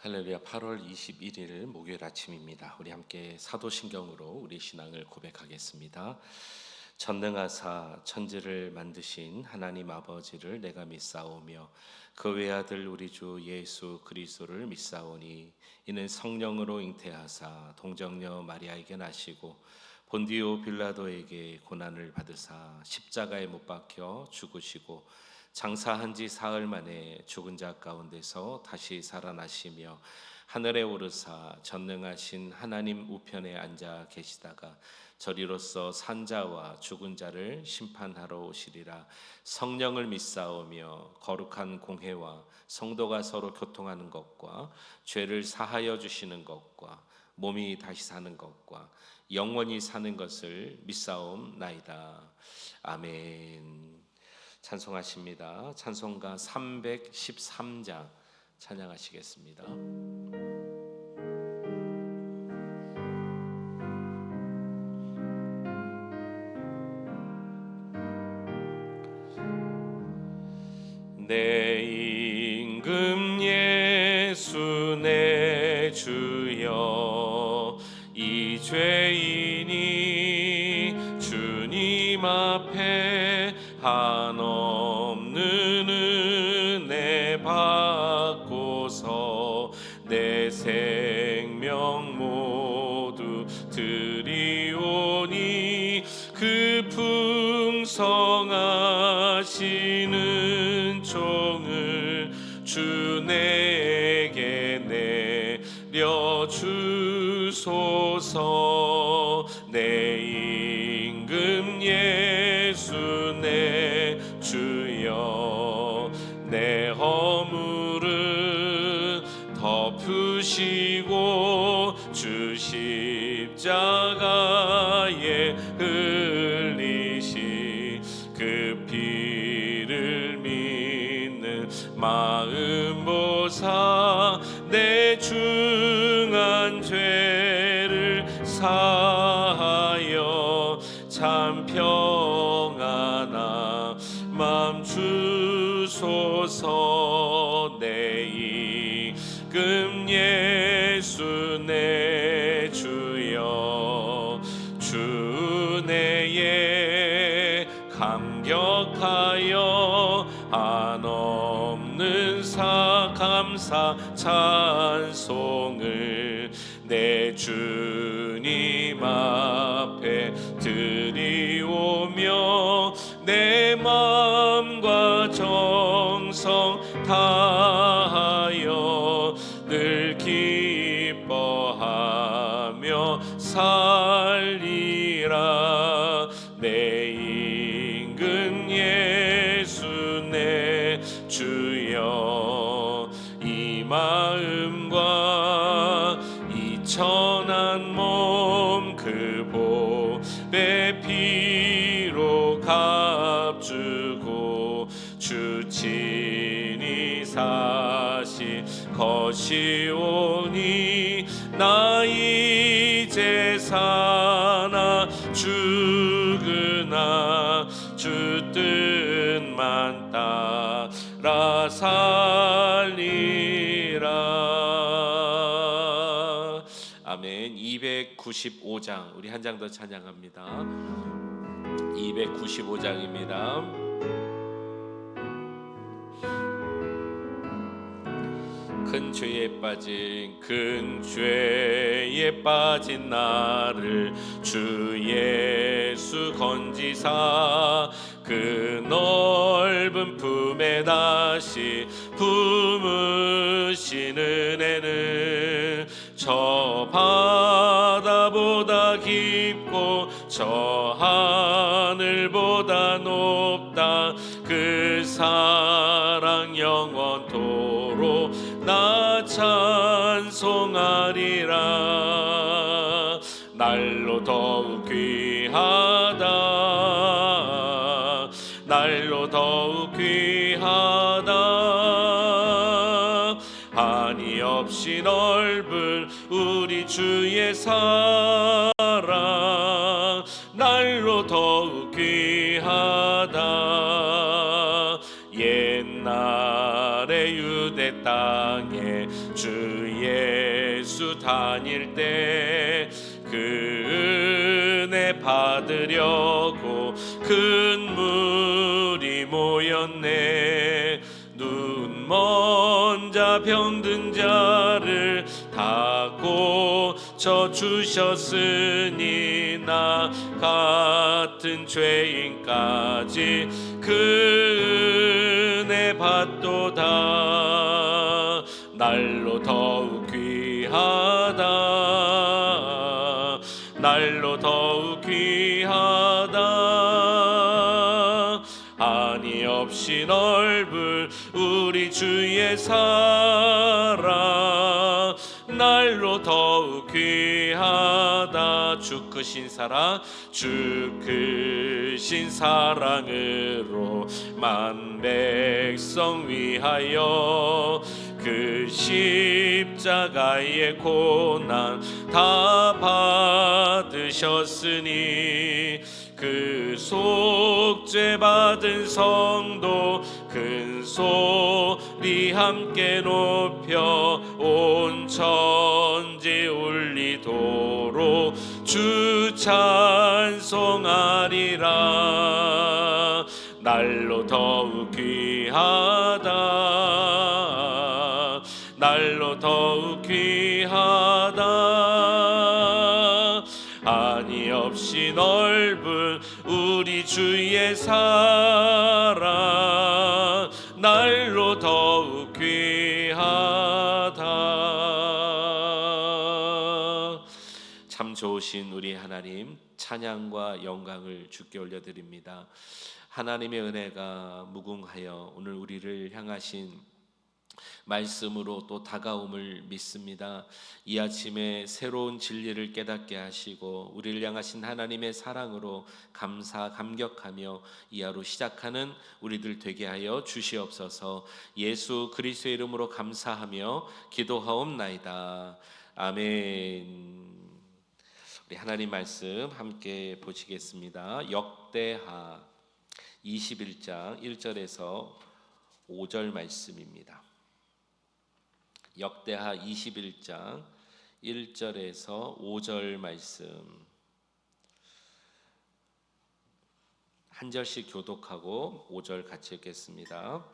할렐루야. 8월 21일 목요일 아침입니다. 우리 함께 사도신경으로 우리 신앙을 고백하겠습니다. 전능하사 천지를 만드신 하나님 아버지를 내가 믿사오며 그 외아들 우리 주 예수 그리스도를 믿사오니 이는 성령으로 잉태하사 동정녀 마리아에게 나시고 본디오 빌라도에게 고난을 받으사 십자가에 못 박혀 죽으시고 장사한 지 사흘 만에 죽은 자 가운데서 다시 살아나시며 하늘에 오르사 전능하신 하나님 우편에 앉아 계시다가 저리로서 산자와 죽은 자를 심판하러 오시리라. 성령을 믿사오며 거룩한 공회와 성도가 서로 교통하는 것과 죄를 사하여 주시는 것과 몸이 다시 사는 것과 영원히 사는 것을 믿사옵나이다. 아멘. 찬송하십니다. 찬송가 313장 찬양하시겠습니다. 내 임금 예수 내 주여 이 죄인이 주님 앞에 한없는 은혜 받고서 내 생명 모두 드리오니 그 풍성하신 은총을 주 내게 내려주소서. 내 임금 예수 내 주여 내 허물을 덮으시고 주 십자가에 흘리신 그 피를 믿는 마음 보사 내 중한 죄를 사하여 참 평안한 맘 주소서. 내 임금 예수 내 주여 주 내에 감격하여 한없는 감사 찬송을 내 주님 앞에 드리오며 내 마음과 정성 다하여 늘 기뻐하며 살리라. 내 임금 예수 내 주여 이 마음과 이 천한 몸 그 보배 피로 값주고 주 친히 사신 것이오니 나 이제 사나 죽으나 주 뜻만 따라 살리라. 아멘. 295장 우리 한 장 더 찬양합니다. 295장입니다. 큰 죄에 빠진 나를 주 예수 건지사 그 넓은 품에 다시 품으신 은혜는 저 바다보다 깊고 저 하늘보다 높다. 그 사랑 영원토록 나 찬송하리라. 날로 더욱 귀하다. 날로 더욱 귀하다. 한이 없이 넓은 우리 주의 사랑 날로 더욱 귀하다. 옛날에 유대 땅에 주 예수 다닐 때 그 은혜 받으려고 큰 무리 모였네. 눈먼 자 병든 자를 다 고쳐 주셨으니 나 같은 죄인까지 그 은혜 받도다. 날로 더욱 귀하다. 날로 더욱 귀하다. 한이 없이 넓은 우리 주의 사랑 날로 더욱 귀하다. 주 크신 사랑 주 크신 사랑으로 만 백성 위하여 그 십자가의 고난 다 받으셨으니 그 속죄 받은 성도 큰 소리 함께 높여 온 천지 울리도록 주 찬송하리라. 날로 더욱 귀하다. 날로 더욱 귀하다. 한이 없이 넓은 우리 주의 사랑 날로 더욱 귀하다. 참 좋으신 우리 하나님, 찬양과 영광을 주께 올려드립니다. 하나님의 은혜가 무궁하여 오늘 우리를 향하신 말씀으로 또 다가옴을 믿습니다. 이 아침에 새로운 진리를 깨닫게 하시고 우리를 향하신 하나님의 사랑으로 감격하며 이 하루 시작하는 우리들 되게 하여 주시옵소서. 예수 그리스도의 이름으로 감사하며 기도하옵나이다. 아멘. 우리 하나님 말씀 함께 보시겠습니다. 역대하 21장 1절에서 5절 말씀입니다. 역대하 21장 1절에서 5절 말씀 한 절씩 교독하고 5절 같이 읽겠습니다.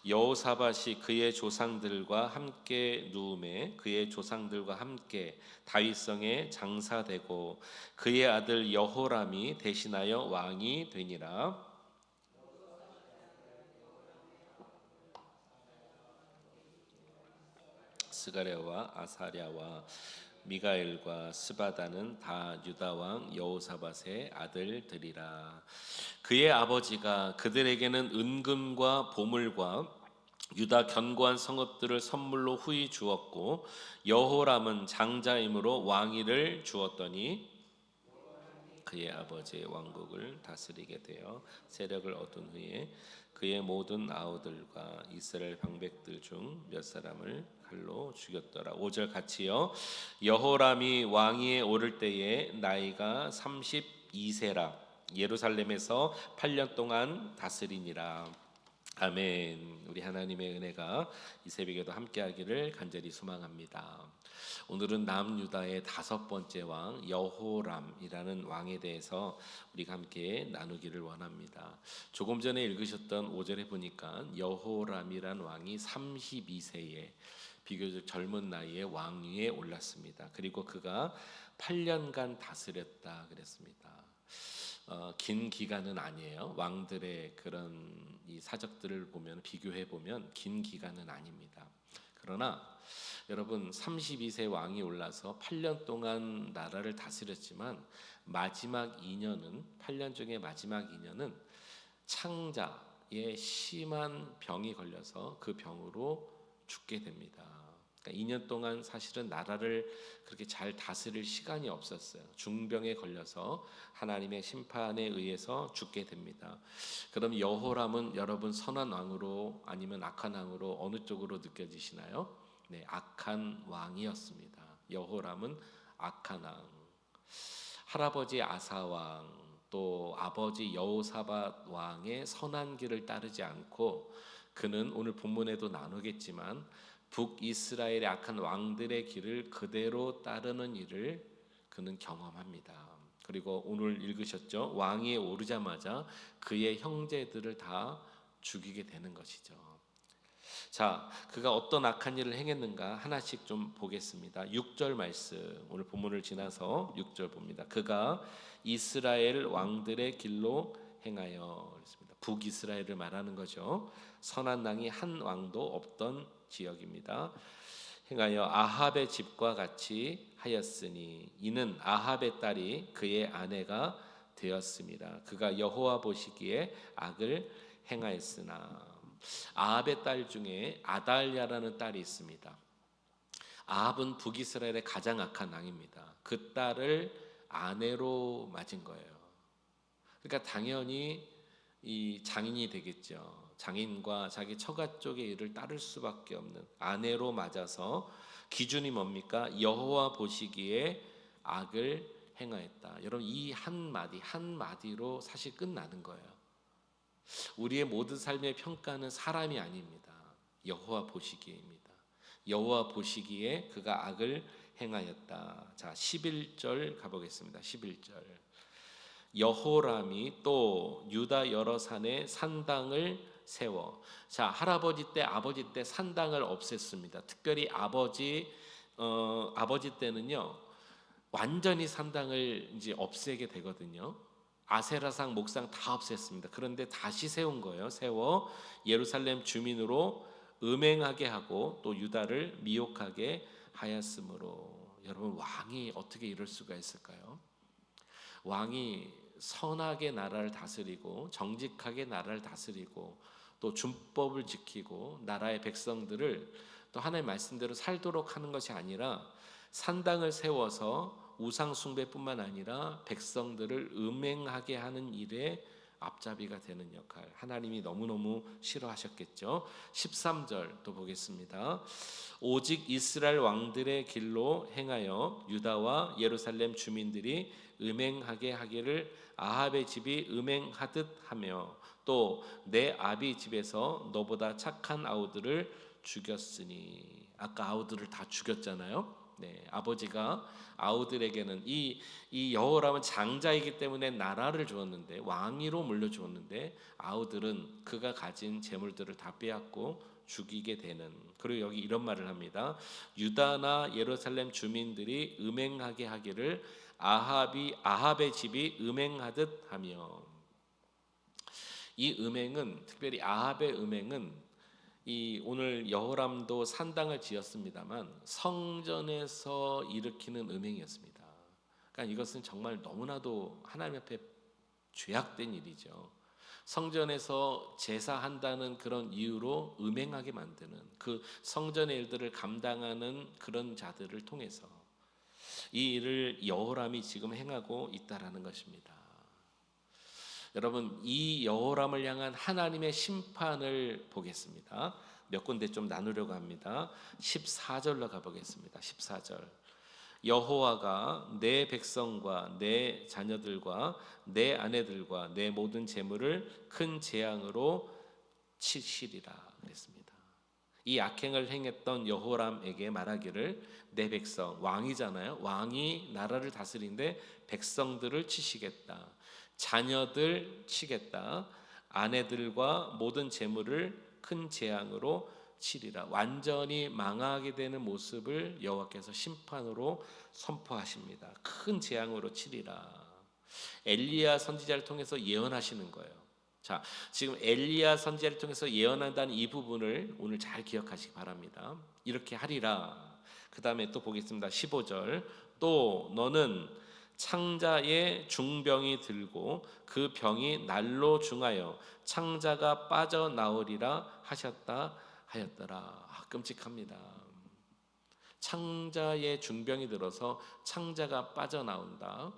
여호사밧이 그의 조상들과 함께 누움에 그의 조상들과 함께 다윗성에 장사되고 그의 아들 여호람이 대신하여 왕이 되니라. 스가랴와 아사랴와 미가엘과 스바다는 다 유다 왕 여호사밧의 아들들이라. 그의 아버지가 그들에게는 은금과 보물과 유다 견고한 성읍들을 선물로 후히 주었고 여호람은 장자임으로 왕위를 주었더니 그의 아버지의 왕국을 다스리게 되어 세력을 얻은 후에 그의 모든 아우들과 이스라엘 방백들 중 몇 사람을 칼로 죽였더라. 5절 같이요. 여호람이 왕위에 오를 때에 나이가 32세라. 예루살렘에서 8년 동안 다스리니라. 아멘. 우리 하나님의 은혜가 이 새벽에도 함께하기를 간절히 소망합니다. 오늘은 남유다의 5번째 왕 여호람이라는 왕에 대해서 우리가 함께 나누기를 원합니다. 조금 전에 읽으셨던 5절에 보니까 여호람이란 왕이 32세에 비교적 젊은 나이에 왕위에 올랐습니다. 그리고 그가 8년간 다스렸다 그랬습니다. 긴 기간은 아니에요. 왕들의 그런 이 사적들을 보면 비교해 보면 긴 기간은 아닙니다. 그러나 여러분 32세 왕이 올라서 8년 동안 나라를 다스렸지만 마지막 2년은 8년 중에 마지막 2년은 창자의 심한 병이 걸려서 그 병으로 죽게 됩니다. 그러니까 2년 동안 사실은 나라를 그렇게 잘 다스릴 시간이 없었어요. 중병에 걸려서 하나님의 심판에 의해서 죽게 됩니다. 그럼 여호람은 여러분 선한 왕으로 아니면 악한 왕으로 어느 쪽으로 느껴지시나요? 네, 악한 왕이었습니다. 여호람은 악한 왕. 할아버지 아사 왕 또 아버지 여호사밧 왕의 선한 길을 따르지 않고 그는 오늘 본문에도 나누겠지만 북이스라엘의 악한 왕들의 길을 그대로 따르는 일을 그는 경험합니다. 그리고 오늘 읽으셨죠? 왕위에 오르자마자 그의 형제들을 다 죽이게 되는 것이죠. 자, 그가 어떤 악한 일을 행했는가 하나씩 좀 보겠습니다. 6절 말씀, 오늘 본문을 지나서 6절 봅니다. 그가 이스라엘 왕들의 길로 행하여, 그랬습니다. 북이스라엘을 말하는 거죠. 선한 왕이 한 왕도 없던 지역입니다. 행하여 아합의 집과 같이 하였으니 이는 아합의 딸이 그의 아내가 되었습니다. 그가 여호와 보시기에 악을 행하였으나. 아합의 딸 중에 아달랴라는 딸이 있습니다. 아합은 북이스라엘의 가장 악한 왕입니다. 그 딸을 아내로 맞은 거예요. 그러니까 당연히 이 장인이 되겠죠. 장인과 자기 처가 쪽의 일을 따를 수밖에 없는 아내로 맞아서 기준이 뭡니까? 여호와 보시기에 악을 행하였다. 여러분, 이 한마디로 사실 끝나는 거예요. 우리의 모든 삶의 평가는 사람이 아닙니다. 여호와 보시기에입니다. 여호와 보시기에 그가 악을 행하였다. 자, 11절 가보겠습니다. 11절. 여호람이 또 유다 여러 산에 산당을 세워. 자, 할아버지 때 아버지 때 산당을 없앴습니다. 특별히 아버지 때는요 완전히 산당을 이제 없애게 되거든요. 아세라상 목상 다 없앴습니다. 그런데 다시 세운 거예요. 세워 예루살렘 주민으로 음행하게 하고 또 유다를 미혹하게 하였으므로. 여러분, 왕이 어떻게 이럴 수가 있을까요? 왕이 선하게 나라를 다스리고 정직하게 나라를 다스리고 또 준법을 지키고 나라의 백성들을 또 하나님의 말씀대로 살도록 하는 것이 아니라 산당을 세워서 우상 숭배뿐만 아니라 백성들을 음행하게 하는 일에 앞잡이가 되는 역할, 하나님이 너무너무 싫어하셨겠죠. 13절 또 보겠습니다. 오직 이스라엘 왕들의 길로 행하여 유다와 예루살렘 주민들이 음행하게 하기를 아합의 집이 음행하듯 하며 또 내 아비 집에서 너보다 착한 아우들을 죽였으니. 아까 아우들을 다 죽였잖아요. 네, 아버지가 아우들에게는 이 여호람은 장자이기 때문에 나라를 주었는데 왕위로 물려주었는데 아우들은 그가 가진 재물들을 다 빼앗고 죽이게 되는. 그리고 여기 이런 말을 합니다. 유다나 예루살렘 주민들이 음행하게 하기를 아합의 집이 음행하듯 하며. 이 음행은, 특별히 아합의 음행은, 이 오늘 여호람도 산당을 지었습니다만 성전에서 일으키는 음행이었습니다. 그러니까 이것은 정말 너무나도 하나님 앞에 죄악된 일이죠. 성전에서 제사한다는 그런 이유로 음행하게 만드는, 그 성전의 일들을 감당하는 그런 자들을 통해서 이 일을 여호람이 지금 행하고 있다라는 것입니다. 여러분, 이 여호람을 향한 하나님의 심판을 보겠습니다. 몇 군데 좀 나누려고 합니다. 14절로 가보겠습니다. 14절. 여호와가 내 백성과 내 자녀들과 내 아내들과 내 모든 재물을 큰 재앙으로 치시리라 그랬습니다. 이 악행을 행했던 여호람에게 말하기를 내 백성, 왕이잖아요. 왕이 나라를 다스리는데 백성들을 치시겠다. 자녀들 치겠다. 아내들과 모든 재물을 큰 재앙으로 치리라. 완전히 망하게 되는 모습을 여호와께서 심판으로 선포하십니다. 큰 재앙으로 치리라. 엘리야 선지자를 통해서 예언하시는 거예요. 자, 지금 엘리야 선지자를 통해서 예언한다는 이 부분을 오늘 잘 기억하시기 바랍니다. 이렇게 하리라. 그 다음에 또 보겠습니다. 15절. 또 너는 창자의 중병이 들고 그 병이 날로 중하여 창자가 빠져나오리라 하셨다 하였더라. 끔찍합니다. 창자의 중병이 들어서 창자가 빠져나온다.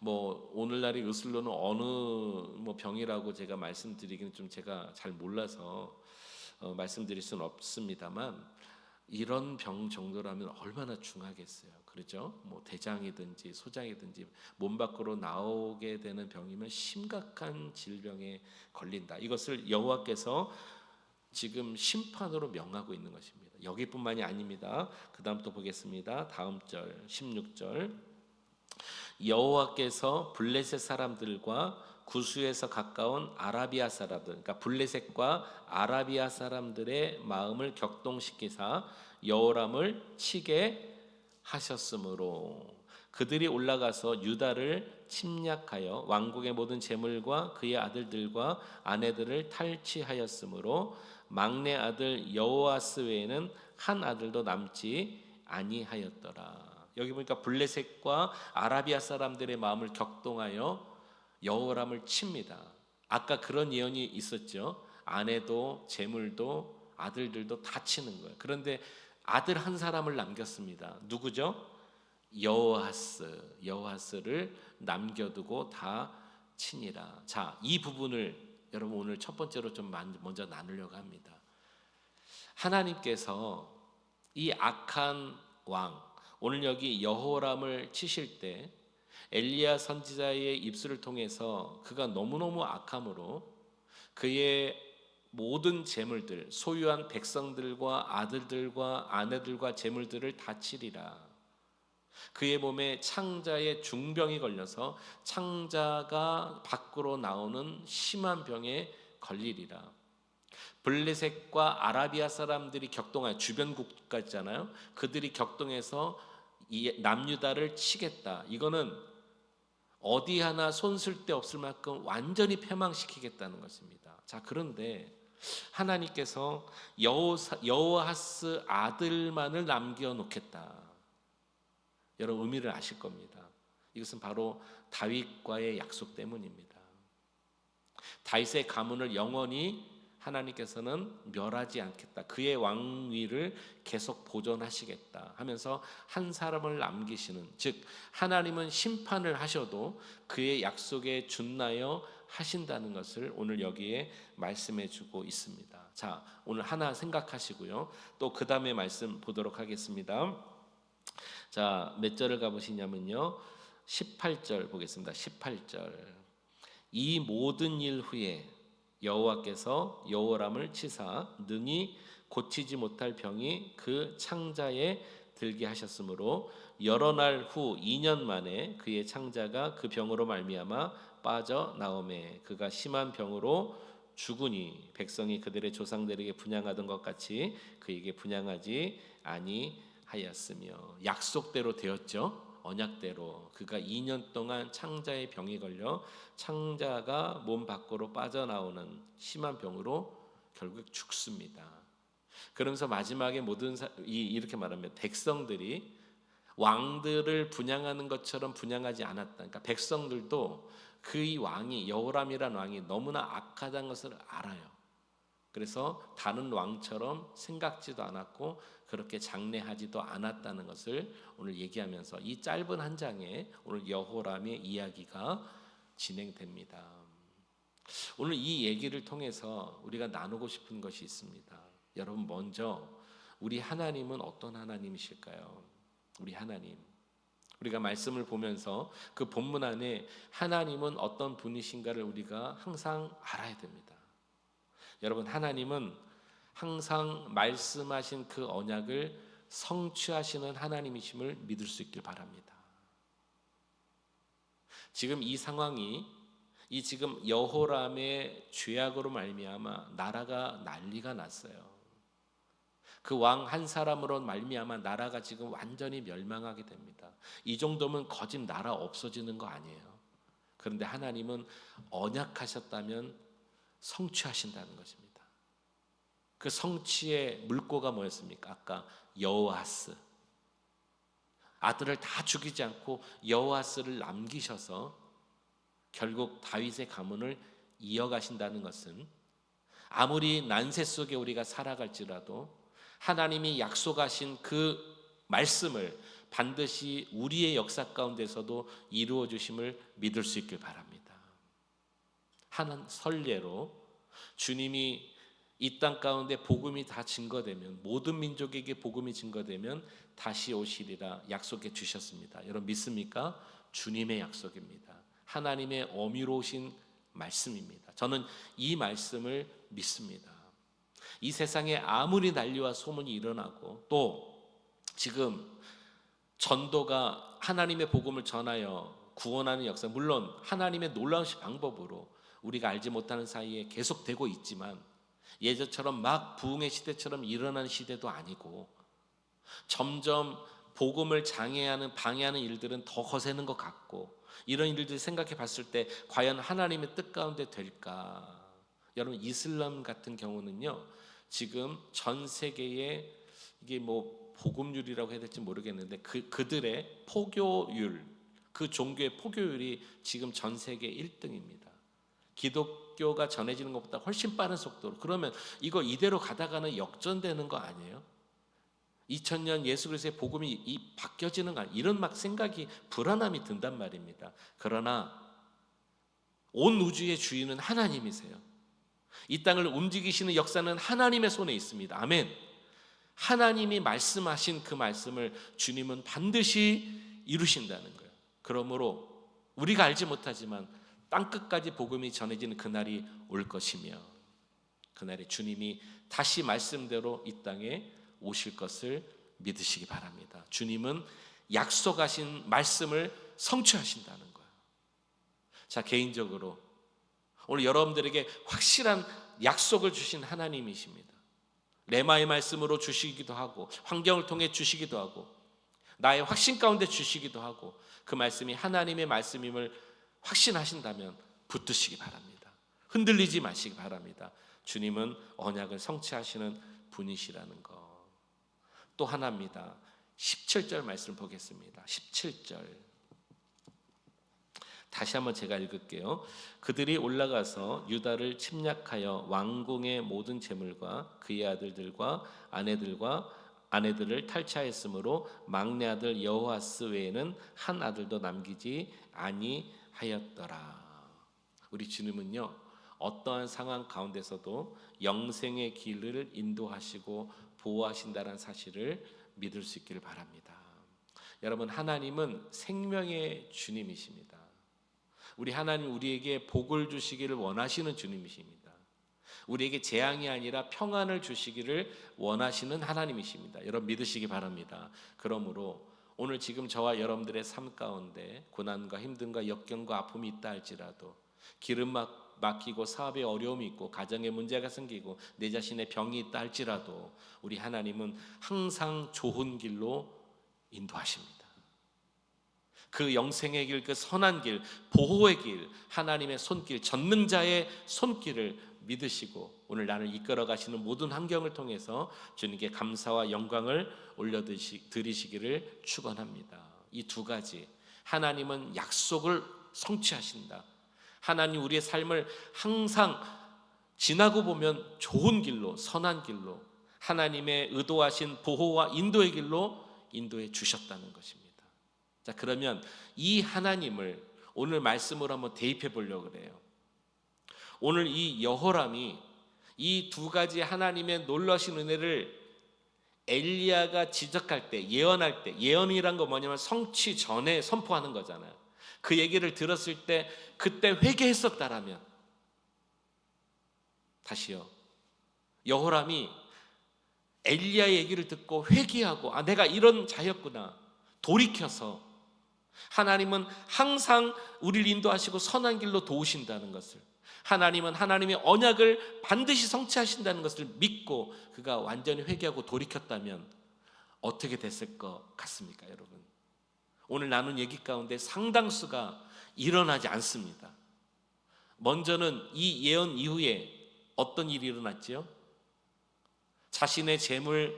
뭐 오늘날의 의술로는 어느 병이라고 제가 말씀드리기는 좀 제가 잘 몰라서 말씀드릴 수는 없습니다만, 이런 병 정도라면 얼마나 중하겠어요. 그렇죠? 뭐 대장이든지 소장이든지 몸 밖으로 나오게 되는 병이면 심각한 질병에 걸린다. 이것을 여호와께서 지금 심판으로 명하고 있는 것입니다. 여기뿐만이 아닙니다. 그 다음 또 보겠습니다. 다음 절 16절 여호와께서 블레셋 사람들과 구스에서 가까운 아라비아 사람들, 그러니까 블레셋과 아라비아 사람들의 마음을 격동시키사 여호람을 치게 하셨으므로 그들이 올라가서 유다를 침략하여 왕국의 모든 재물과 그의 아들들과 아내들을 탈취하였으므로 막내 아들 여호아스 외에는 한 아들도 남지 아니하였더라. 여기 보니까 블레셋과 아라비아 사람들의 마음을 격동하여 여호람을 칩니다. 아까 그런 예언이 있었죠. 아내도 재물도 아들들도 다 치는 거예요. 그런데 아들 한 사람을 남겼습니다. 누구죠? 여호아스를 남겨두고 다 치니라. 자, 이 부분을 여러분 오늘 첫 번째로 좀 먼저 나누려고 합니다. 하나님께서 이 악한 왕, 오늘 여기 여호람을 치실 때 엘리야 선지자의 입술을 통해서 그가 너무너무 악함으로 그의 모든 재물들, 소유한 백성들과 아들들과 아내들과 재물들을 다 치리라. 그의 몸에 창자의 중병이 걸려서 창자가 밖으로 나오는 심한 병에 걸리리라. 블레셋과 아라비아 사람들이 격동한 주변 국가잖아요. 그들이 격동해서 이 남유다를 치겠다. 이거는 어디 하나 손 쓸 데 없을 만큼 완전히 패망시키겠다는 것입니다. 자, 그런데 하나님께서 여호아스 아들만을 남겨놓겠다. 여러분 의미를 아실 겁니다. 이것은 바로 다윗과의 약속 때문입니다. 다윗의 가문을 영원히 하나님께서는 멸하지 않겠다. 그의 왕위를 계속 보존하시겠다 하면서 한 사람을 남기시는, 즉 하나님은 심판을 하셔도 그의 약속에 준하여 하신다는 것을 오늘 여기에 말씀해 주고 있습니다. 자, 오늘 하나 생각하시고요. 또 그 다음에 말씀 보도록 하겠습니다. 자, 몇 절을 가보시냐면요. 18절 보겠습니다. 18절. 이 모든 일 후에 여호와께서 여호람을 치사 능히 고치지 못할 병이 그 창자에 들게 하셨으므로 여러 날 후 2년 만에 그의 창자가 그 병으로 말미암아 빠져나오매 그가 심한 병으로 죽으니 백성이 그들의 조상들에게 분향하던 것 같이 그에게 분향하지 아니하였으며 약속대로 되었죠. 언약대로 그가 2년 동안 창자의 병이 걸려 창자가 몸 밖으로 빠져나오는 심한 병으로 결국 죽습니다. 그러면서 마지막에 이렇게 말하면 백성들이 왕들을 분향하는 것처럼 분향하지 않았다. 그러니까 백성들도 그 왕이 여호람이라는 왕이 너무나 악하다는 것을 알아요. 그래서 다른 왕처럼 생각지도 않았고 그렇게 장래하지도 않았다는 것을 오늘 얘기하면서 이 짧은 한 장에 오늘 여호람의 이야기가 진행됩니다. 오늘 이 얘기를 통해서 우리가 나누고 싶은 것이 있습니다. 여러분, 먼저 우리 하나님은 어떤 하나님이실까요? 우리 하나님, 우리가 말씀을 보면서 그 본문 안에 하나님은 어떤 분이신가를 우리가 항상 알아야 됩니다. 여러분, 하나님은 항상 말씀하신 그 언약을 성취하시는 하나님이심을 믿을 수 있길 바랍니다. 지금 이 상황이 지금 여호람의 죄악으로 말미암아 나라가 난리가 났어요. 그 왕 한 사람으로 말미암아 나라가 지금 완전히 멸망하게 됩니다. 이 정도면 거짓 나라 없어지는 거 아니에요. 그런데 하나님은 언약하셨다면 성취하신다는 것입니다. 그 성취의 물꼬가 뭐였습니까? 아까 여호아스, 아들을 다 죽이지 않고 여호아스를 남기셔서 결국 다윗의 가문을 이어가신다는 것은 아무리 난세 속에 우리가 살아갈지라도 하나님이 약속하신 그 말씀을 반드시 우리의 역사 가운데서도 이루어 주심을 믿을 수 있길 바랍니다. 한 설례로 주님이 이 땅 가운데 복음이 다 증거되면, 모든 민족에게 복음이 증거되면 다시 오시리라 약속해 주셨습니다. 여러분 믿습니까? 주님의 약속입니다. 하나님의 어미로우신 말씀입니다. 저는 이 말씀을 믿습니다. 이 세상에 아무리 난리와 소문이 일어나고 또 지금 전도가 하나님의 복음을 전하여 구원하는 역사, 물론 하나님의 놀라우신 방법으로 우리가 알지 못하는 사이에 계속되고 있지만 예전처럼 막 부흥의 시대처럼 일어나는 시대도 아니고 점점 복음을 장애하는 방해하는 일들은 더 거세는 것 같고, 이런 일들을 생각해 봤을 때 과연 하나님의 뜻 가운데 될까? 여러분 이슬람 같은 경우는요 지금 전 세계에 이게 뭐 복음률이라고 해야 될지 모르겠는데 그들의 포교율, 그 종교의 포교율이 지금 전 세계 1등입니다. 기독교가 전해지는 것보다 훨씬 빠른 속도로. 그러면 이거 이대로 가다가는 역전되는 거 아니에요? 2000년 예수 그리스도의 복음이 바뀌어지는 거 아니에요? 이런 막 생각이, 불안함이 든단 말입니다. 그러나 온 우주의 주인은 하나님이세요. 이 땅을 움직이시는 역사는 하나님의 손에 있습니다. 아멘. 하나님이 말씀하신 그 말씀을 주님은 반드시 이루신다는 거예요. 그러므로 우리가 알지 못하지만 땅끝까지 복음이 전해지는 그날이 올 것이며, 그날에 주님이 다시 말씀대로 이 땅에 오실 것을 믿으시기 바랍니다. 주님은 약속하신 말씀을 성취하신다는 거예요. 자, 개인적으로 오늘 여러분들에게 확실한 약속을 주신 하나님이십니다. 레마의 말씀으로 주시기도 하고, 환경을 통해 주시기도 하고, 나의 확신 가운데 주시기도 하고, 그 말씀이 하나님의 말씀임을 확신하신다면 붙드시기 바랍니다. 흔들리지 마시기 바랍니다. 주님은 언약을 성취하시는 분이시라는 것. 또 하나입니다. 17절 말씀 보겠습니다. 17절 다시 한번 제가 읽을게요. 그들이 올라가서 유다를 침략하여 왕궁의 모든 재물과 그의 아들들과 아내들을 탈취하였으므로 막내 아들 여호아스 외에는 한 아들도 남기지 아니하였더라. 우리 주님은요 어떠한 상황 가운데서도 영생의 길을 인도하시고 보호하신다는 사실을 믿을 수 있기를 바랍니다. 여러분 하나님은 생명의 주님이십니다. 우리 하나님 우리에게 복을 주시기를 원하시는 주님이십니다. 우리에게 재앙이 아니라 평안을 주시기를 원하시는 하나님이십니다. 여러분 믿으시기 바랍니다. 그러므로 오늘 지금 저와 여러분들의 삶 가운데 고난과 힘듦과 역경과 아픔이 있다 할지라도, 기름 막히고 사업에 어려움이 있고 가정에 문제가 생기고 내 자신의 병이 있다 할지라도 우리 하나님은 항상 좋은 길로 인도하십니다. 그 영생의 길, 그 선한 길, 보호의 길, 하나님의 손길, 전능자의 손길을 믿으시고 오늘 나를 이끌어 가시는 모든 환경을 통해서 주님께 감사와 영광을 올려드리시기를 축원합니다. 이 두 가지, 하나님은 약속을 성취하신다. 하나님 우리의 삶을 항상 지나고 보면 좋은 길로, 선한 길로, 하나님의 의도하신 보호와 인도의 길로 인도해 주셨다는 것입니다. 자, 그러면 이 하나님을 오늘 말씀으로 한번 대입해 보려고 그래요. 오늘 이 여호람이 이 두 가지 하나님의 놀라신 은혜를 엘리야가 지적할 때, 예언할 때, 예언이란 거 뭐냐면 성취 전에 선포하는 거잖아요. 그 얘기를 들었을 때 그때 회개했었다라면, 다시요, 여호람이 엘리야의 얘기를 듣고 회개하고 내가 이런 자였구나 돌이켜서 하나님은 항상 우리를 인도하시고 선한 길로 도우신다는 것을, 하나님은 하나님의 언약을 반드시 성취하신다는 것을 믿고 그가 완전히 회개하고 돌이켰다면 어떻게 됐을 것 같습니까, 여러분? 오늘 나눈 얘기 가운데 상당수가 일어나지 않습니다. 먼저는 이 예언 이후에 어떤 일이 일어났지요? 자신의 재물,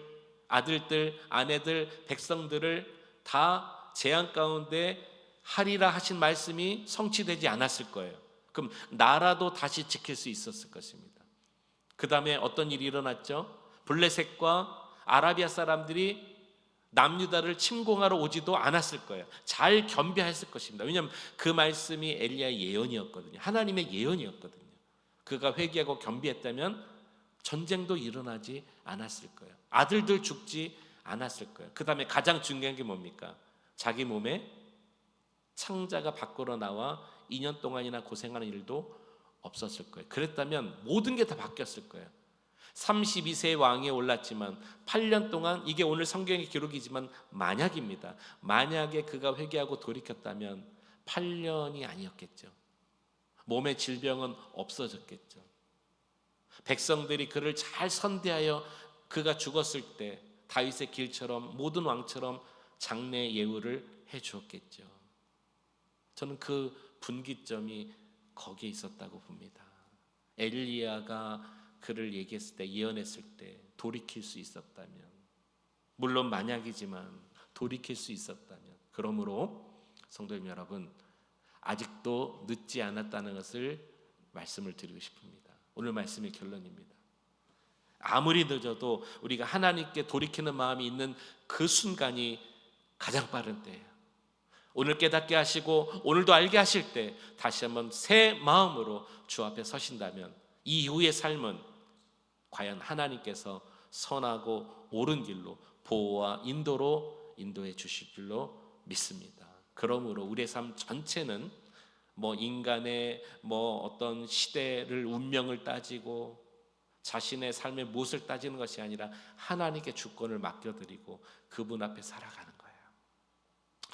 아들들, 아내들, 백성들을 다 재앙 가운데 하리라 하신 말씀이 성취되지 않았을 거예요. 그럼 나라도 다시 지킬 수 있었을 것입니다. 그 다음에 어떤 일이 일어났죠? 블레셋과 아라비아 사람들이 남유다를 침공하러 오지도 않았을 거예요. 잘 겸비했을 것입니다. 왜냐하면 그 말씀이 엘리야의 예언이었거든요. 하나님의 예언이었거든요. 그가 회개하고 겸비했다면 전쟁도 일어나지 않았을 거예요. 아들들 죽지 않았을 거예요. 그 다음에 가장 중요한 게 뭡니까? 자기 몸에 창자가 밖으로 나와 2년 동안이나 고생하는 일도 없었을 거예요. 그랬다면 모든 게 다 바뀌었을 거예요. 32세의 왕위에 올랐지만 8년 동안, 이게 오늘 성경의 기록이지만 만약입니다. 만약에 그가 회개하고 돌이켰다면 8년이 아니었겠죠. 몸의 질병은 없어졌겠죠. 백성들이 그를 잘 선대하여 그가 죽었을 때 다윗의 길처럼 모든 왕처럼 장례 예우를 해 주었겠죠. 저는 그 분기점이 거기에 있었다고 봅니다. 엘리야가 그를 얘기했을 때, 예언했을 때 돌이킬 수 있었다면, 물론 만약이지만 돌이킬 수 있었다면, 그러므로 성도님 여러분, 아직도 늦지 않았다는 것을 말씀을 드리고 싶습니다. 오늘 말씀의 결론입니다. 아무리 늦어도 우리가 하나님께 돌이키는 마음이 있는 그 순간이 가장 빠른 때예요. 오늘 깨닫게 하시고 오늘도 알게 하실 때 다시 한번 새 마음으로 주 앞에 서신다면 이 이후의 삶은 과연 하나님께서 선하고 옳은 길로 보호와 인도로 인도해 주실 줄로 믿습니다. 그러므로 우리의 삶 전체는 인간의 어떤 시대를, 운명을 따지고 자신의 삶의 무엇을 따지는 것이 아니라 하나님께 주권을 맡겨드리고 그분 앞에 살아가는 거예요.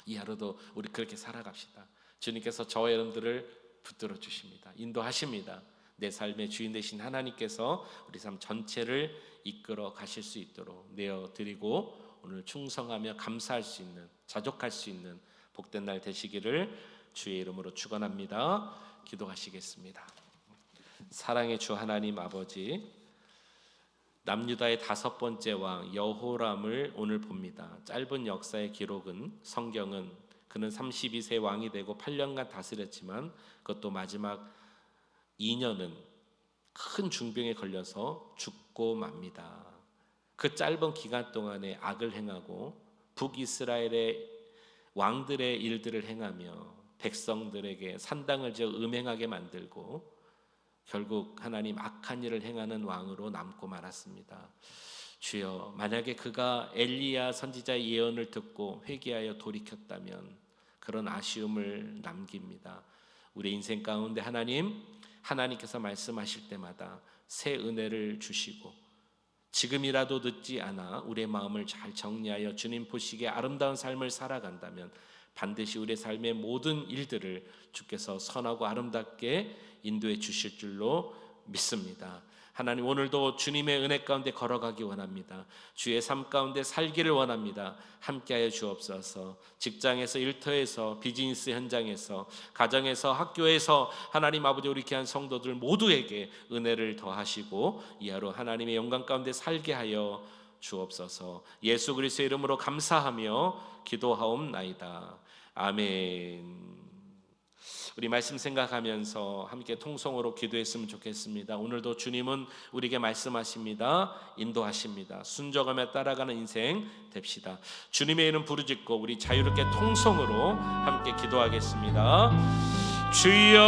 이 하루도 우리 그렇게 살아갑시다. 주님께서 저와 여러분들을 붙들어 주십니다. 인도하십니다. 내 삶의 주인 되신 하나님께서 우리 삶 전체를 이끌어 가실 수 있도록 내어드리고 오늘 충성하며 감사할 수 있는, 자족할 수 있는 복된 날 되시기를 주의 이름으로 축원합니다. 기도하시겠습니다. 사랑의 주 하나님 아버지, 남유다의 5번째 왕 여호람을 오늘 봅니다. 짧은 역사의 기록은, 성경은 그는 32세 왕이 되고 8년간 다스렸지만 그것도 마지막 2년은 큰 중병에 걸려서 죽고 맙니다. 그 짧은 기간 동안에 악을 행하고 북이스라엘의 왕들의 일들을 행하며 백성들에게 산당을 지어 음행하게 만들고 결국 하나님 악한 일을 행하는 왕으로 남고 말았습니다. 주여, 만약에 그가 엘리야 선지자의 예언을 듣고 회개하여 돌이켰다면 그런 아쉬움을 남깁니다. 우리 인생 가운데 하나님께서 말씀하실 때마다 새 은혜를 주시고 지금이라도 늦지 않아 우리의 마음을 잘 정리하여 주님 보시기에 아름다운 삶을 살아간다면 반드시 우리의 삶의 모든 일들을 주께서 선하고 아름답게 인도해 주실 줄로 믿습니다. 하나님, 오늘도 주님의 은혜 가운데 걸어가기 원합니다. 주의 삶 가운데 살기를 원합니다. 함께하여 주옵소서. 직장에서, 일터에서, 비즈니스 현장에서, 가정에서, 학교에서 하나님 아버지, 우리 귀한 성도들 모두에게 은혜를 더하시고 이 하루 하나님의 영광 가운데 살게 하여 주옵소서. 예수 그리스도의 이름으로 감사하며 기도하옵나이다. 아멘. 우리 말씀 생각하면서 함께 통성으로 기도했으면 좋겠습니다. 오늘도 주님은 우리에게 말씀하십니다. 인도하십니다. 순종하며 따라가는 인생 됩시다. 주님의 이름 부르짖고 우리 자유롭게 통성으로 함께 기도하겠습니다. 주여,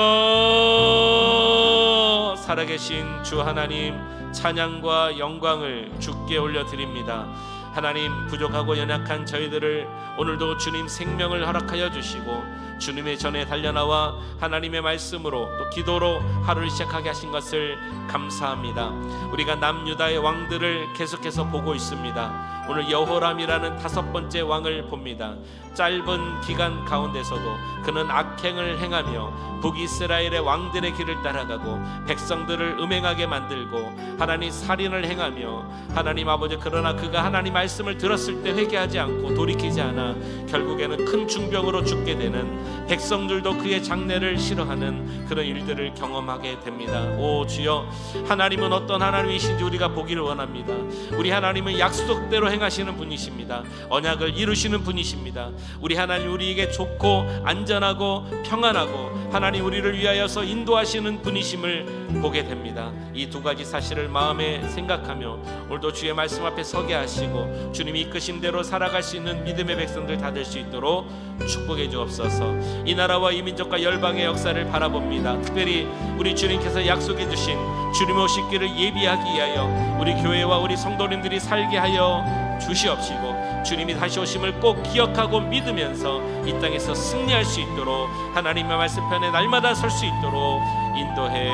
살아계신 주 하나님, 찬양과 영광을 주께 올려드립니다. 하나님, 부족하고 연약한 저희들을 오늘도 주님 생명을 허락하여 주시고 주님의 전에 달려나와 하나님의 말씀으로 또 기도로 하루를 시작하게 하신 것을 감사합니다. 우리가 남유다의 왕들을 계속해서 보고 있습니다. 오늘 여호람이라는 5번째 왕을 봅니다. 짧은 기간 가운데서도 그는 악행을 행하며 북이스라엘의 왕들의 길을 따라가고 백성들을 음행하게 만들고 하나님 살인을 행하며 하나님 아버지, 그러나 그가 하나님 말씀을 들었을 때 회개하지 않고 돌이키지 않아 결국에는 큰 중병으로 죽게 되는, 백성들도 그의 장례를 싫어하는 그런 일들을 경험하게 됩니다. 오 주여, 하나님은 어떤 하나님이신지 우리가 보기를 원합니다. 우리 하나님은 약속대로 행하시는 분이십니다. 언약을 이루시는 분이십니다. 우리 하나님, 우리에게 좋고 안전하고 평안하고 하나님 우리를 위하여서 인도하시는 분이심을 보게 됩니다. 이 두 가지 사실을 마음에 생각하며 오늘도 주의 말씀 앞에 서게 하시고 주님이 이끄신 대로 살아갈 수 있는 믿음의 백성들 다 될 수 있도록 축복해 주옵소서. 이 나라와 이 민족과 열방의 역사를 바라봅니다. 특별히 우리 주님께서 약속해 주신 주님 오실 길을 예비하기 위하여 우리 교회와 우리 성도님들이 살게 하여 주시옵시고, 주님이 다시 오심을 꼭 기억하고 믿으면서 이 땅에서 승리할 수 있도록, 하나님의 말씀편에 날마다 설 수 있도록 인도해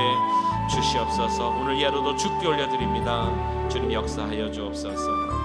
주시옵소서. 오늘 이 하루도 주께 올려드립니다. 주님 역사하여 주옵소서.